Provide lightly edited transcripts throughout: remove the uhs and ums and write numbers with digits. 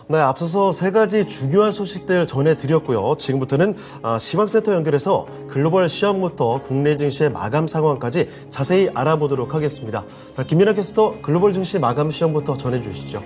네, 앞서서 세 가지 중요한 소식들 전해드렸고요. 지금부터는 시황센터 연결해서 글로벌 시황부터 국내 증시의 마감 상황까지 자세히 알아보도록 하겠습니다. 김민아 캐스터, 글로벌 증시 마감 시황부터 전해주시죠.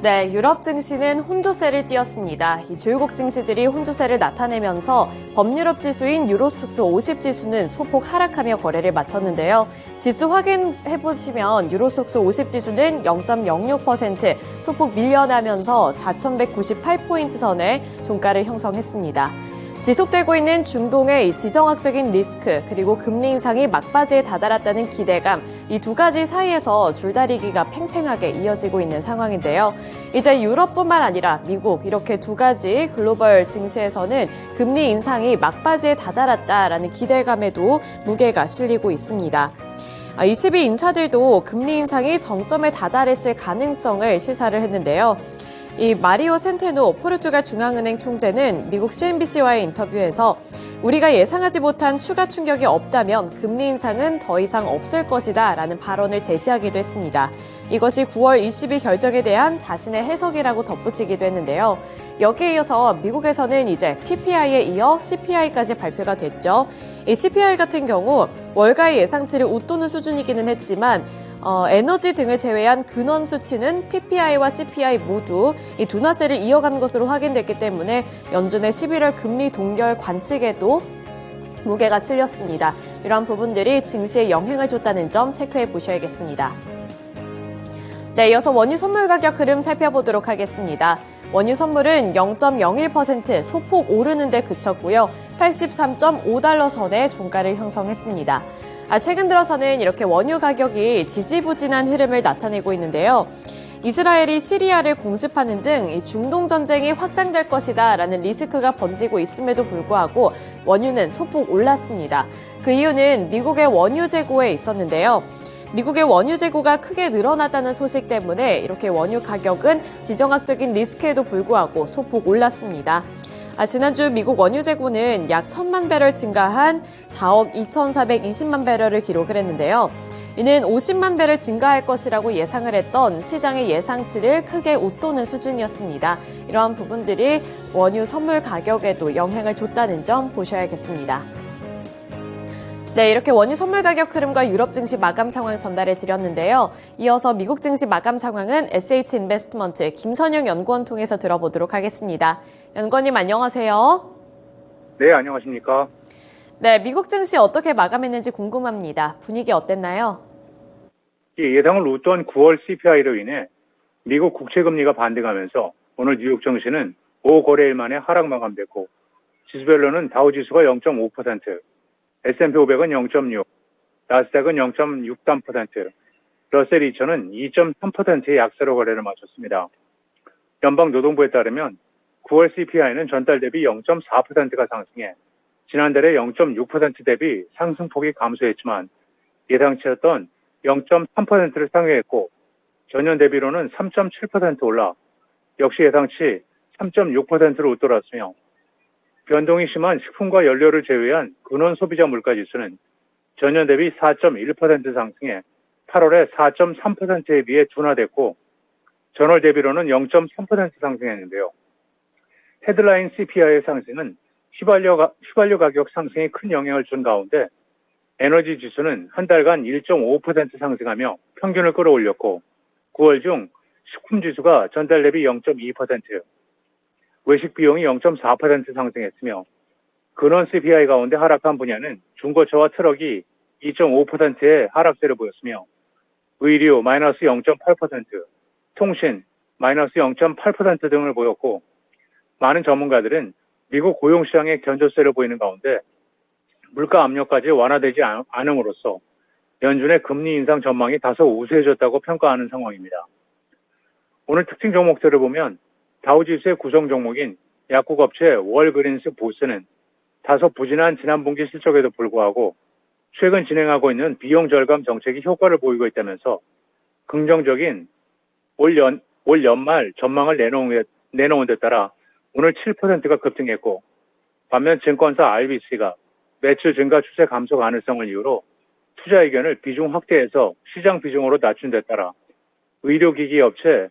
네, 유럽 증시는 혼조세를 띄었습니다. 이 주요국 증시들이 혼조세를 나타내면서 범유럽 지수인 유로스톡스 50 지수는 소폭 하락하며 거래를 마쳤는데요. 지수 확인해보시면 유로스톡스 50 지수는 0.06% 소폭 밀려나면서 4,198포인트 선에 종가를 형성했습니다. 지속되고 있는 중동의 지정학적인 리스크 그리고 금리 인상이 막바지에 다다랐다는 기대감, 이 두 가지 사이에서 줄다리기가 팽팽하게 이어지고 있는 상황인데요. 이제 유럽뿐만 아니라 미국 이렇게 두 가지 글로벌 증시에서는 금리 인상이 막바지에 다다랐다라는 기대감에도 무게가 실리고 있습니다. 22 인사들도 금리 인상이 정점에 다다랐을 가능성을 시사를 했는데요. 이 마리오 센테노 포르투갈 중앙은행 총재는 미국 CNBC와의 인터뷰에서 우리가 예상하지 못한 추가 충격이 없다면 금리 인상은 더 이상 없을 것이다 라는 발언을 제시하기도 했습니다. 이것이 9월 20일 결정에 대한 자신의 해석이라고 덧붙이기도 했는데요. 여기에 이어서 미국에서는 이제 PPI에 이어 CPI까지 발표가 됐죠. 이 CPI 같은 경우 월가의 예상치를 웃도는 수준이기는 했지만 에너지 등을 제외한 근원 수치는 PPI와 CPI 모두 이 둔화세를 이어간 것으로 확인됐기 때문에 연준의 11월 금리 동결 관측에도 무게가 실렸습니다. 이러한 부분들이 증시에 영향을 줬다는 점 체크해 보셔야겠습니다. 네, 이어서 원유 선물 가격 흐름 살펴보도록 하겠습니다. 원유 선물은 0.01% 소폭 오르는 데 그쳤고요. 83.5달러 선에 종가를 형성했습니다. 최근 들어서는 이렇게 원유 가격이 지지부진한 흐름을 나타내고 있는데요. 이스라엘이 시리아를 공습하는 등 중동 전쟁이 확장될 것이다라는 리스크가 번지고 있음에도 불구하고 원유는 소폭 올랐습니다. 그 이유는 미국의 원유 재고에 있었는데요. 미국의 원유 재고가 크게 늘어났다는 소식 때문에 이렇게 원유 가격은 지정학적인 리스크에도 불구하고 소폭 올랐습니다. 지난주 미국 원유 재고는 약 1,000만 배럴 증가한 4억 2,420만 배럴을 기록을 했는데요. 이는 50만 배럴 증가할 것이라고 예상을 했던 시장의 예상치를 크게 웃도는 수준이었습니다. 이러한 부분들이 원유 선물 가격에도 영향을 줬다는 점 보셔야겠습니다. 네, 이렇게 원유 선물 가격 흐름과 유럽 증시 마감 상황 전달해 드렸는데요. 이어서 미국 증시 마감 상황은 SH인베스트먼트 김선영 연구원 통해서 들어보도록 하겠습니다. 연구원님 안녕하세요. 네, 안녕하십니까. 네, 미국 증시 어떻게 마감했는지 궁금합니다. 분위기 어땠나요? 예상을 웃던 9월 CPI로 인해 미국 국채금리가 반등하면서 오늘 뉴욕 증시는 5거래일 만에 하락 마감됐고 지수별로는 다우지수가 0.5%, S&P 500은 0.6, 나스닥은 0.63%, 러셀 2000은 2.3%의 약세로 거래를 마쳤습니다. 연방노동부에 따르면 9월 CPI는 전달 대비 0.4%가 상승해 지난달에 0.6% 대비 상승폭이 감소했지만 예상치였던 0.3%를 상회했고 전년 대비로는 3.7% 올라 역시 예상치 3.6%로 웃돌았으며 변동이 심한 식품과 연료를 제외한 근원 소비자 물가지수는 전년 대비 4.1% 상승해 8월에 4.3%에 비해 둔화됐고 전월 대비로는 0.3% 상승했는데요. 헤드라인 CPI의 상승은 휘발유 가격 상승에 큰 영향을 준 가운데 에너지 지수는 한 달간 1.5% 상승하며 평균을 끌어올렸고 9월 중 식품 지수가 전달 대비 0.2%, 외식 비용이 0.4% 상승했으며 근원 CPI 가운데 하락한 분야는 중고차와 트럭이 2.5%의 하락세를 보였으며 의류 마이너스 0.8%, 통신 마이너스 0.8% 등을 보였고 많은 전문가들은 미국 고용시장의 견조세를 보이는 가운데 물가 압력까지 완화되지 않음으로써 연준의 금리 인상 전망이 다소 우세해졌다고 평가하는 상황입니다. 오늘 특징 종목들을 보면 다우지수의 구성 종목인 약국업체 월그린스 보스는 다소 부진한 지난 분기 실적에도 불구하고 최근 진행하고 있는 비용 절감 정책이 효과를 보이고 있다면서 긍정적인 올 연말 전망을 내놓은 데 따라 오늘 7%가 급등했고 반면 증권사 RBC가 매출 증가 추세 감소 가능성을 이유로 투자 의견을 비중 확대해서 시장 비중으로 낮춘 데 따라 의료기기 업체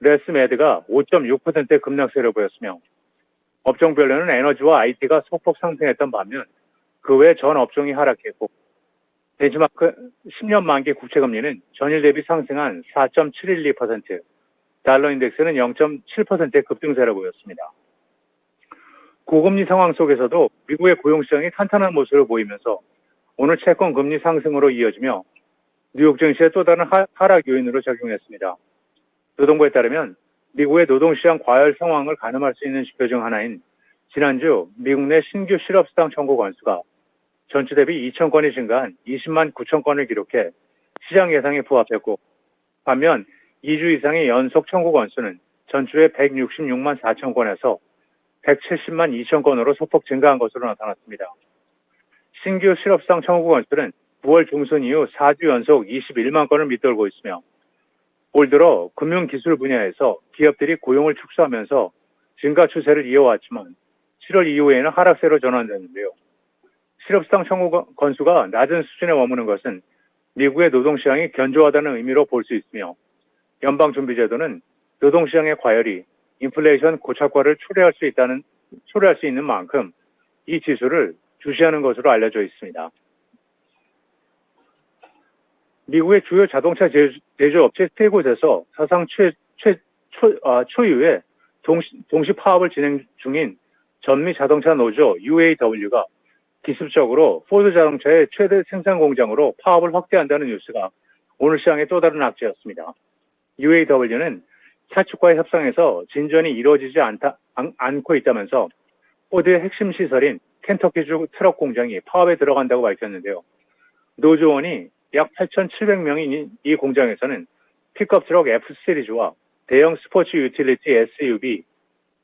레스매드가 5.6%의 급락세를 보였으며 업종별로는 에너지와 IT가 소폭 상승했던 반면 그 외 전 업종이 하락했고 벤치마크 10년 만기 국채금리는 전일 대비 상승한 4.712%, 달러 인덱스는 0.7%의 급등세를 보였습니다. 고금리 상황 속에서도 미국의 고용시장이 탄탄한 모습을 보이면서 오늘 채권 금리 상승으로 이어지며 뉴욕 증시의 또 다른 하락 요인으로 작용했습니다. 노동부에 따르면 미국의 노동시장 과열 상황을 가늠할 수 있는 지표 중 하나인 지난주 미국 내 신규 실업수당 청구 건수가 전주 대비 2,000건이 증가한 20만 9천 건을 기록해 시장 예상에 부합했고 반면 2주 이상의 연속 청구 건수는 전주에 166만 4천 건에서 170만 2천 건으로 소폭 증가한 것으로 나타났습니다. 신규 실업수당 청구 건수는 9월 중순 이후 4주 연속 21만 건을 밑돌고 있으며 올 들어 금융기술 분야에서 기업들이 고용을 축소하면서 증가 추세를 이어왔지만 7월 이후에는 하락세로 전환됐는데요. 실업수당 청구 건수가 낮은 수준에 머무는 것은 미국의 노동시장이 견조하다는 의미로 볼 수 있으며 연방준비제도는 노동시장의 과열이 인플레이션 고착화를 초래할 수 있는 만큼 이 지수를 주시하는 것으로 알려져 있습니다. 미국의 주요 자동차 제조업체 세 곳에서 사상 초유의 동시 파업을 진행 중인 전미 자동차 노조 UAW가 기습적으로 포드 자동차의 최대 생산 공장으로 파업을 확대한다는 뉴스가 오늘 시장의 또 다른 악재였습니다. UAW는 차축과의 협상에서 진전이 이루어지지 않고 있다면서 포드의 핵심 시설인 켄터키주 트럭 공장이 파업에 들어간다고 밝혔는데요. 노조원이 약 8,700명인 이 공장에서는 픽업 트럭 F 시리즈와 대형 스포츠 유틸리티 SUV,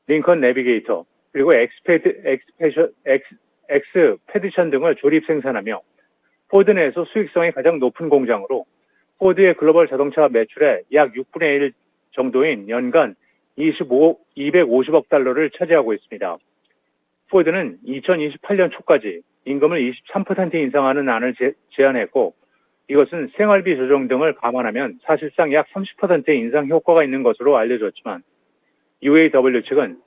링컨 내비게이터, 그리고 엑스페디션 등을 조립 생산하며 포드 내에서 수익성이 가장 높은 공장으로 포드의 글로벌 자동차 매출의 약 6분의 1 정도인 연간 250억 달러를 차지하고 있습니다. 포드는 2028년 초까지 임금을 23% 인상하는 안을 제안했고 이것은 생활비 조정 등을 감안하면 사실상 약 30%의 인상 효과가 있는 것으로 알려졌지만 UAW 측은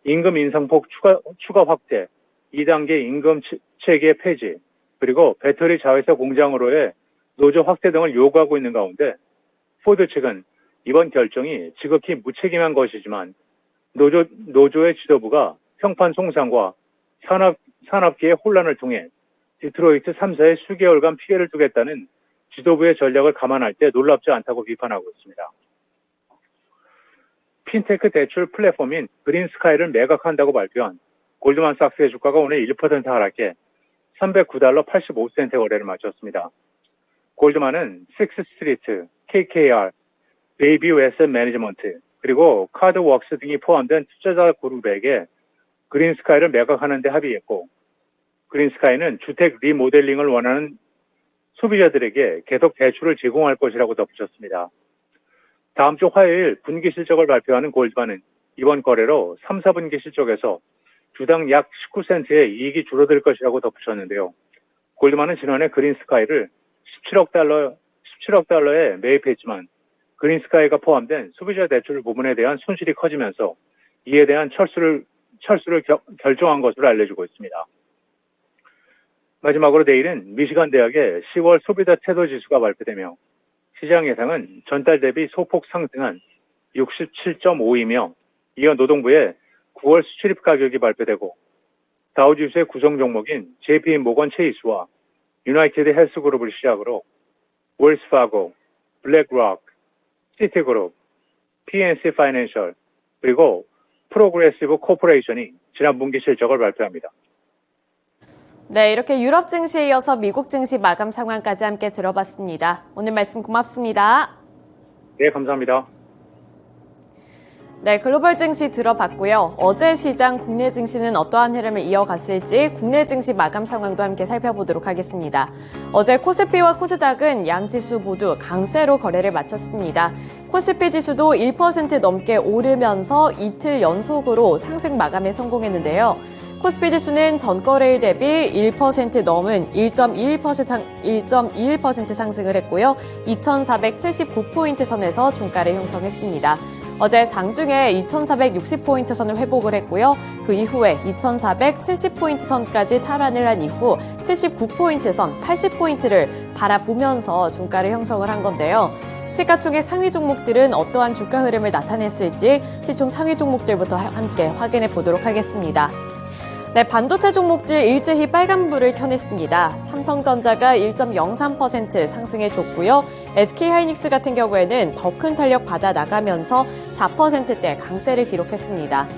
임금 인상폭 추가 확대, 2단계 임금 체계 폐지, 그리고 배터리 자회사 공장으로의 노조 확대 등을 요구하고 있는 가운데 포드 측은 이번 결정이 지극히 무책임한 것이지만 노조의 지도부가 평판 송상과 산업계의 혼란을 통해 디트로이트 3사에 수개월간 피해를 주겠다는 지도부의 전략을 감안할 때 놀랍지 않다고 비판하고 있습니다. 핀테크 대출 플랫폼인 그린스카이를 매각한다고 발표한 골드만삭스의 주가가 오늘 1% 하락해 309달러 85센트 거래를 마쳤습니다. 골드만은 식스스트리트, KKR, 베이비유 에셋 매니지먼트, 그리고 카드웍스 등이 포함된 투자자 그룹에게 그린스카이를 매각하는 데 합의했고 그린스카이는 주택 리모델링을 원하는 소비자들에게 계속 대출을 제공할 것이라고 덧붙였습니다. 다음 주 화요일 분기 실적을 발표하는 골드만은 이번 거래로 3, 4분기 실적에서 주당 약 19센트의 이익이 줄어들 것이라고 덧붙였는데요. 골드만은 지난해 그린스카이를 17억 달러에 매입했지만 그린스카이가 포함된 소비자 대출 부분에 대한 손실이 커지면서 이에 대한 철수를 결정한 것으로 알려지고 있습니다. 마지막으로 내일은 미시간 대학의 10월 소비자 태도 지수가 발표되며 시장 예상은 전달 대비 소폭 상승한 67.5이며 이어 노동부의 9월 수출입 가격이 발표되고 다우지수의 구성 종목인 JP 모건 체이스와 유나이티드 헬스그룹을 시작으로 웰스파고, 블랙록, 시티그룹, PNC 파이낸셜, 그리고 프로그레시브 코퍼레이션이 지난 분기 실적을 발표합니다. 네, 이렇게 유럽 증시에 이어서 미국 증시 마감 상황까지 함께 들어봤습니다. 오늘 말씀 고맙습니다. 네, 감사합니다. 네, 글로벌 증시 들어봤고요. 어제 시장 국내 증시는 어떠한 흐름을 이어갔을지 국내 증시 마감 상황도 함께 살펴보도록 하겠습니다. 어제 코스피와 코스닥은 양 지수 모두 강세로 거래를 마쳤습니다. 코스피 지수도 1% 넘게 오르면서 이틀 연속으로 상승 마감에 성공했는데요. 코스피 지수는 전거래일 대비 1% 넘은 1.21% 상승을 했고요. 2,479포인트 선에서 종가를 형성했습니다. 어제 장중에 2,460포인트 선을 회복을 했고요. 그 이후에 2,470포인트 선까지 탈환을 한 이후 79포인트 선, 80포인트를 바라보면서 종가를 형성을 한 건데요. 시가총액 상위 종목들은 어떠한 주가 흐름을 나타냈을지 시총 상위 종목들부터 함께 확인해 보도록 하겠습니다. 네, 반도체 종목들 일제히 빨간불을 켜냈습니다. 삼성전자가 1.03% 상승해줬고요. SK하이닉스 같은 경우에는 더 큰 탄력 받아 나가면서 4%대 강세를 기록했습니다.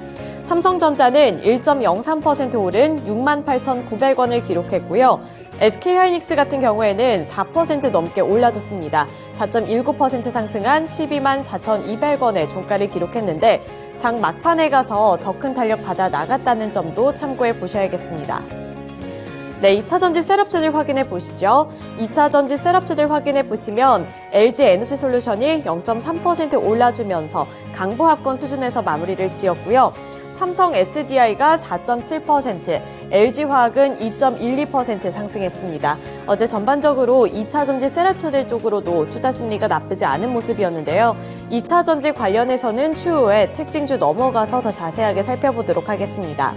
삼성전자는 1.03% 오른 68,900원을 기록했고요. SK하이닉스 같은 경우에는 4% 넘게 올라줬습니다. 4.19% 상승한 124,200원의 종가를 기록했는데 장 막판에 가서 더 큰 탄력 받아 나갔다는 점도 참고해 보셔야겠습니다. 네, 2차전지 셋업체들 확인해 보시죠. 2차전지 셋업체들 확인해 보시면 LG에너지솔루션이 0.3% 올라주면서 강보합권 수준에서 마무리를 지었고요. 삼성 SDI가 4.7%, LG화학은 2.12% 상승했습니다. 어제 전반적으로 2차전지 셋업체들 쪽으로도 투자 심리가 나쁘지 않은 모습이었는데요. 2차전지 관련해서는 추후에 특징주 넘어가서 더 자세하게 살펴보도록 하겠습니다.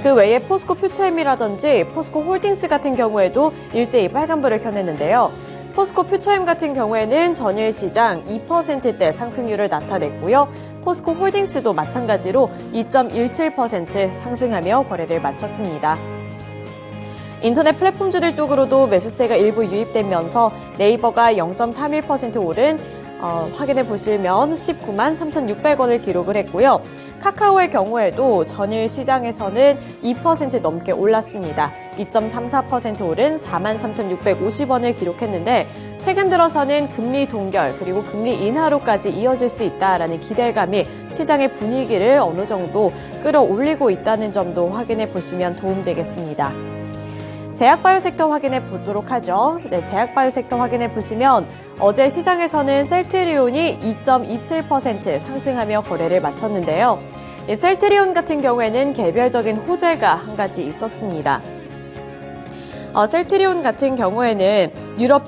그 외에 포스코 퓨처엠이라든지 포스코 홀딩스 같은 경우에도 일제히 빨간불을 켜냈는데요. 포스코 퓨처엠 같은 경우에는 전일 시장 2%대 상승률을 나타냈고요. 포스코 홀딩스도 마찬가지로 2.17% 상승하며 거래를 마쳤습니다. 인터넷 플랫폼주들 쪽으로도 매수세가 일부 유입되면서 네이버가 0.31% 오른 확인해 보시면 193만 3,600원을 기록을 했고요. 카카오의 경우에도 전일 시장에서는 2% 넘게 올랐습니다. 2.34% 오른 4만 3,650원을 기록했는데 최근 들어서는 금리 동결 그리고 금리 인하로까지 이어질 수 있다라는 기대감이 시장의 분위기를 어느 정도 끌어올리고 있다는 점도 확인해 보시면 도움되겠습니다. 제약바이오 섹터 확인해 보도록 하죠. 네, 제약바이오 섹터 확인해 보시면 어제 시장에서는 셀트리온이 2.27% 상승하며 거래를 마쳤는데요. 이 셀트리온 같은 경우에는 개별적인 호재가 한 가지 있었습니다. 셀트리온 같은 경우에는 유럽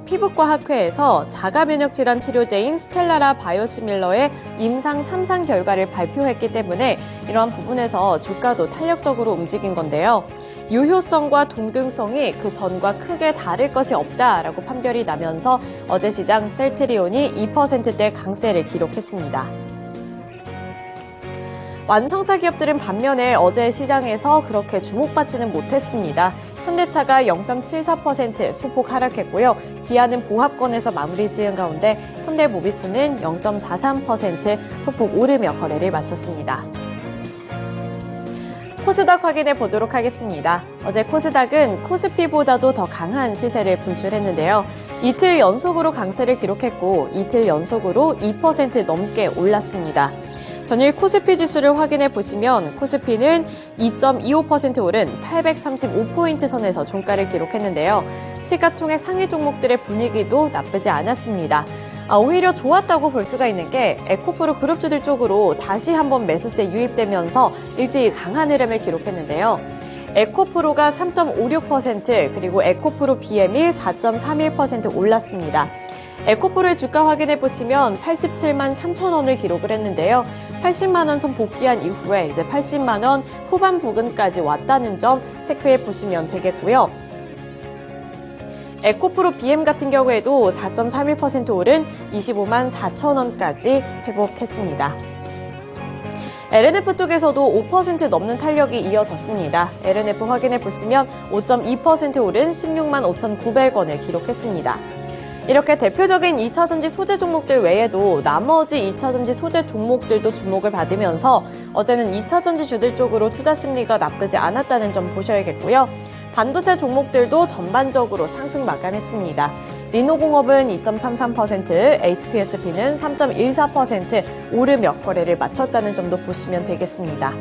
피부과학회에서 자가면역질환 치료제인 스텔라라 바이오시밀러의 임상 3상 결과를 발표했기 때문에 이러한 부분에서 주가도 탄력적으로 움직인 건데요. 유효성과 동등성이 그 전과 크게 다를 것이 없다라고 판별이 나면서 어제 시장 셀트리온이 2%대 강세를 기록했습니다. 완성차 기업들은 반면에 어제 시장에서 그렇게 주목받지는 못했습니다. 현대차가 0.74% 소폭 하락했고요. 기아는 보합권에서 마무리 지은 가운데 현대모비스는 0.43% 소폭 오르며 거래를 마쳤습니다. 코스닥 확인해 보도록 하겠습니다. 어제 코스닥은 코스피보다도 더 강한 시세를 분출했는데요. 이틀 연속으로 강세를 기록했고 이틀 연속으로 2% 넘게 올랐습니다. 전일 코스피 지수를 확인해 보시면 코스피는 2.25% 오른 835포인트 선에서 종가를 기록했는데요. 시가총액 상위 종목들의 분위기도 나쁘지 않았습니다. 오히려 좋았다고 볼 수가 있는 게 에코프로 그룹주들 쪽으로 다시 한번 매수세 유입되면서 일제히 강한 흐름을 기록했는데요. 에코프로가 3.56% 그리고 에코프로 BM이 4.31% 올랐습니다. 에코프로의 주가 확인해 보시면 87만 3천 원을 기록을 했는데요. 80만 원 선 복귀한 이후에 이제 80만 원 후반 부근까지 왔다는 점 체크해 보시면 되겠고요. 에코프로 BM 같은 경우에도 4.31% 오른 25만 4천 원까지 회복했습니다. LNF 쪽에서도 5% 넘는 탄력이 이어졌습니다. LNF 확인해 보시면 5.2% 오른 16만 5,900원을 기록했습니다. 이렇게 대표적인 2차전지 소재 종목들 외에도 나머지 2차전지 소재 종목들도 주목을 받으면서 어제는 2차전지 주들 쪽으로 투자 심리가 나쁘지 않았다는 점 보셔야겠고요. 반도체 종목들도 전반적으로 상승 마감했습니다. 리노공업은 2.33%, HPSP는 3.14% 오르며 거래를 마쳤다는 점도 보시면 되겠습니다.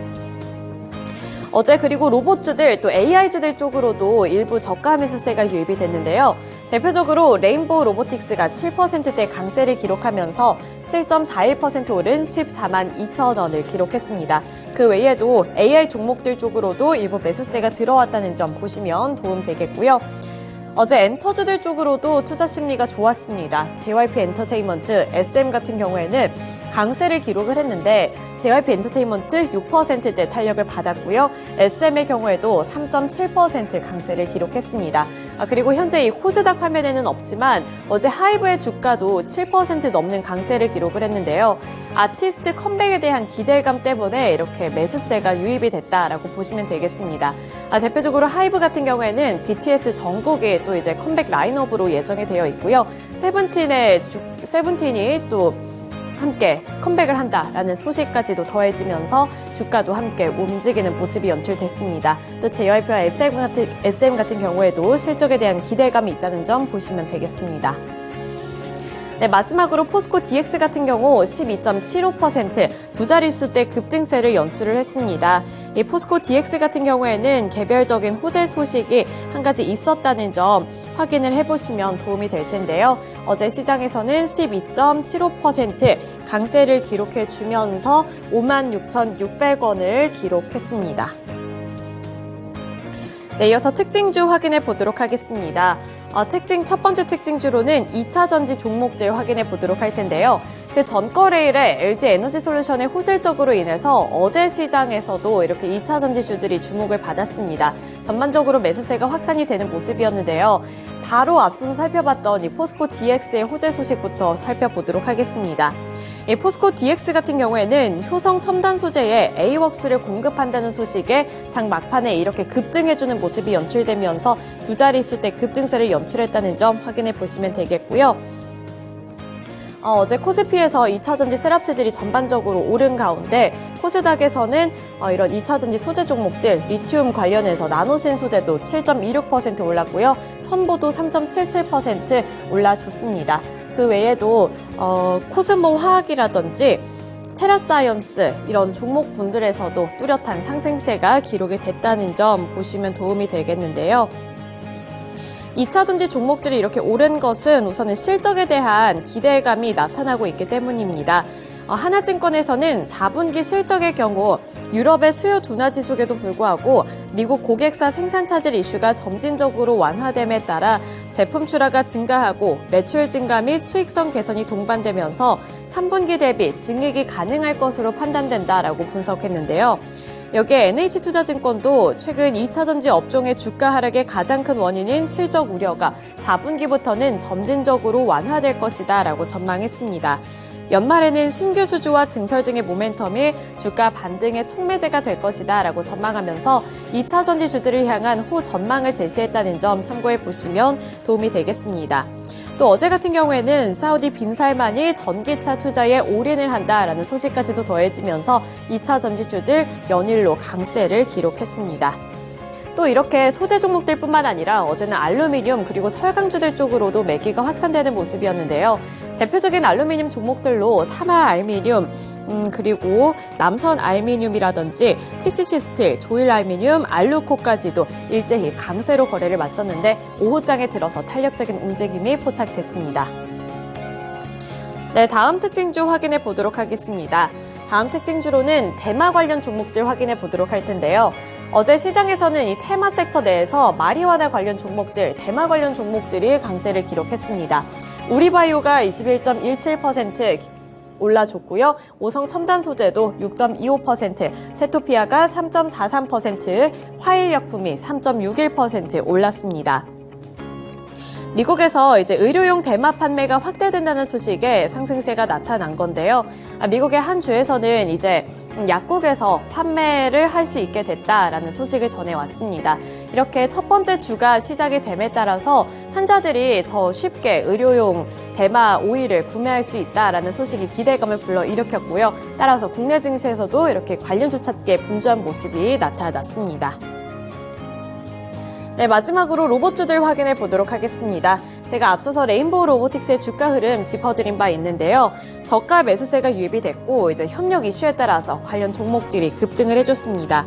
어제 그리고 로봇주들 또 AI주들 쪽으로도 일부 저가 매수세가 유입이 됐는데요. 대표적으로 레인보우 로보틱스가 7%대 강세를 기록하면서 7.41% 오른 14만 2천 원을 기록했습니다. 그 외에도 AI 종목들 쪽으로도 일부 매수세가 들어왔다는 점 보시면 도움되겠고요. 어제 엔터주들 쪽으로도 투자 심리가 좋았습니다. JYP 엔터테인먼트, SM 같은 경우에는 강세를 기록을 했는데 JYP 엔터테인먼트 6%대 탄력을 받았고요. SM의 경우에도 3.7% 강세를 기록했습니다. 그리고 현재 이 코스닥 화면에는 없지만 어제 하이브의 주가도 7% 넘는 강세를 기록을 했는데요. 아티스트 컴백에 대한 기대감 때문에 이렇게 매수세가 유입이 됐다라고 보시면 되겠습니다. 대표적으로 하이브 같은 경우에는 BTS 정국이 또 이제 컴백 라인업으로 예정이 되어 있고요. 세븐틴이 또 함께 컴백을 한다라는 소식까지도 더해지면서 주가도 함께 움직이는 모습이 연출됐습니다. 또 JYP와 SM 같은 경우에도 실적에 대한 기대감이 있다는 점 보시면 되겠습니다. 네, 마지막으로 포스코 DX 같은 경우 12.75% 두 자릿수대 급등세를 연출을 했습니다. 이 포스코 DX 같은 경우에는 개별적인 호재 소식이 한 가지 있었다는 점 확인을 해보시면 도움이 될 텐데요. 어제 시장에서는 12.75% 강세를 기록해주면서 56,600원을 기록했습니다. 네, 이어서 특징주 확인해 보도록 하겠습니다. 첫 번째 특징주로는 2차 전지 종목들 확인해 보도록 할 텐데요. 그 전거래일에 LG 에너지솔루션의 호실적으로 인해서 어제 시장에서도 이렇게 2차 전지주들이 주목을 받았습니다. 전반적으로 매수세가 확산이 되는 모습이었는데요. 바로 앞서서 살펴봤던 이 포스코 DX의 호재 소식부터 살펴보도록 하겠습니다. 이 포스코 DX 같은 경우에는 효성 첨단 소재의 AWOX를 공급한다는 소식에 장 막판에 이렇게 급등해주는 모습이 연출되면서 두 자릿수대 급등세를 연출했다는 점 확인해 보시면 되겠고요. 어제 코스피에서 2차전지 셋업체들이 전반적으로 오른 가운데 코스닥에서는 이런 2차전지 소재 종목들 리튬 관련해서 나노신 소재도 7.26% 올랐고요. 첨보도 3.77% 올라줬습니다. 그 외에도 코스모 화학이라든지 테라사이언스 이런 종목분들에서도 뚜렷한 상승세가 기록이 됐다는 점 보시면 도움이 되겠는데요. 2차 전지 종목들이 이렇게 오른 것은 우선은 실적에 대한 기대감이 나타나고 있기 때문입니다. 하나증권에서는 4분기 실적의 경우 유럽의 수요 둔화 지속에도 불구하고 미국 고객사 생산 차질 이슈가 점진적으로 완화됨에 따라 제품 출하가 증가하고 매출 증가 및 수익성 개선이 동반되면서 3분기 대비 증액이 가능할 것으로 판단된다라고 분석했는데요. 여기에 NH투자증권도 최근 2차 전지 업종의 주가 하락의 가장 큰 원인인 실적 우려가 4분기부터는 점진적으로 완화될 것이다 라고 전망했습니다. 연말에는 신규 수주와 증설 등의 모멘텀이 주가 반등의 촉매제가 될 것이다 라고 전망하면서 2차 전지주들을 향한 호 전망을 제시했다는 점 참고해 보시면 도움이 되겠습니다. 또 어제 같은 경우에는 사우디 빈살만이 전기차 투자에 올인을 한다라는 소식까지도 더해지면서 2차 전지주들 연일로 강세를 기록했습니다. 또 이렇게 소재 종목들 뿐만 아니라 어제는 알루미늄 그리고 철강주들 쪽으로도 매기가 확산되는 모습이었는데요. 대표적인 알루미늄 종목들로 사마 알미늄, 그리고 남선 알미늄이라든지 TCC 스틸, 조일 알미늄, 알루코까지도 일제히 강세로 거래를 마쳤는데 오후장에 들어서 탄력적인 움직임이 포착됐습니다. 네, 다음 특징주 확인해 보도록 하겠습니다. 다음 특징주로는 테마 관련 종목들 확인해 보도록 할 텐데요. 어제 시장에서는 이 테마 섹터 내에서 마리화나 관련 종목들, 테마 관련 종목들이 강세를 기록했습니다. 우리바이오가 21.17% 올라줬고요. 오성 첨단 소재도 6.25%, 세토피아가 3.43%, 화일약품이 3.61% 올랐습니다. 미국에서 이제 의료용 대마 판매가 확대된다는 소식에 상승세가 나타난 건데요. 미국의 한 주에서는 이제 약국에서 판매를 할 수 있게 됐다라는 소식을 전해왔습니다. 이렇게 첫 번째 주가 시작이 됨에 따라서 환자들이 더 쉽게 의료용 대마 오일을 구매할 수 있다라는 소식이 기대감을 불러일으켰고요. 따라서 국내 증시에서도 이렇게 관련주 찾기에 분주한 모습이 나타났습니다. 네, 마지막으로 로봇주들 확인해 보도록 하겠습니다. 제가 앞서서 레인보우 로보틱스의 주가 흐름 짚어드린 바 있는데요. 저가 매수세가 유입이 됐고 이제 협력 이슈에 따라서 관련 종목들이 급등을 해줬습니다.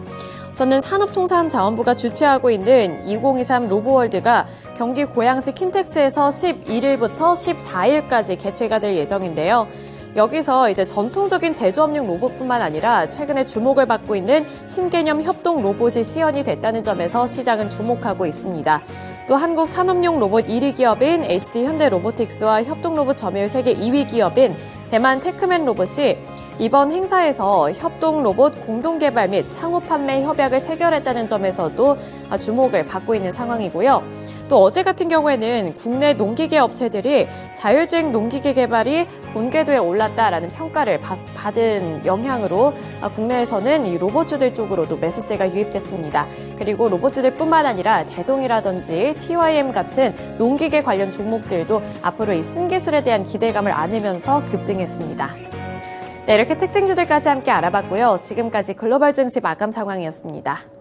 저는 산업통상자원부가 주최하고 있는 2023 로보월드가 경기 고양시 킨텍스에서 11일부터 14일까지 개최가 될 예정인데요. 여기서 이제 전통적인 제조업용 로봇뿐만 아니라 최근에 주목을 받고 있는 신개념 협동 로봇이 시연이 됐다는 점에서 시장은 주목하고 있습니다. 또 한국 산업용 로봇 1위 기업인 HD 현대 로보틱스와 협동 로봇 점유율 세계 2위 기업인 대만 테크맨 로봇이 이번 행사에서 협동 로봇 공동 개발 및 상호 판매 협약을 체결했다는 점에서도 주목을 받고 있는 상황이고요. 또 어제 같은 경우에는 국내 농기계 업체들이 자율주행 농기계 개발이 본궤도에 올랐다라는 평가를 받은 영향으로 국내에서는 이 로봇주들 쪽으로도 매수세가 유입됐습니다. 그리고 로봇주들뿐만 아니라 대동이라든지 TYM 같은 농기계 관련 종목들도 앞으로 이 신기술에 대한 기대감을 안으면서 급등했습니다. 네, 이렇게 특징주들까지 함께 알아봤고요. 지금까지 글로벌 증시 마감 상황이었습니다.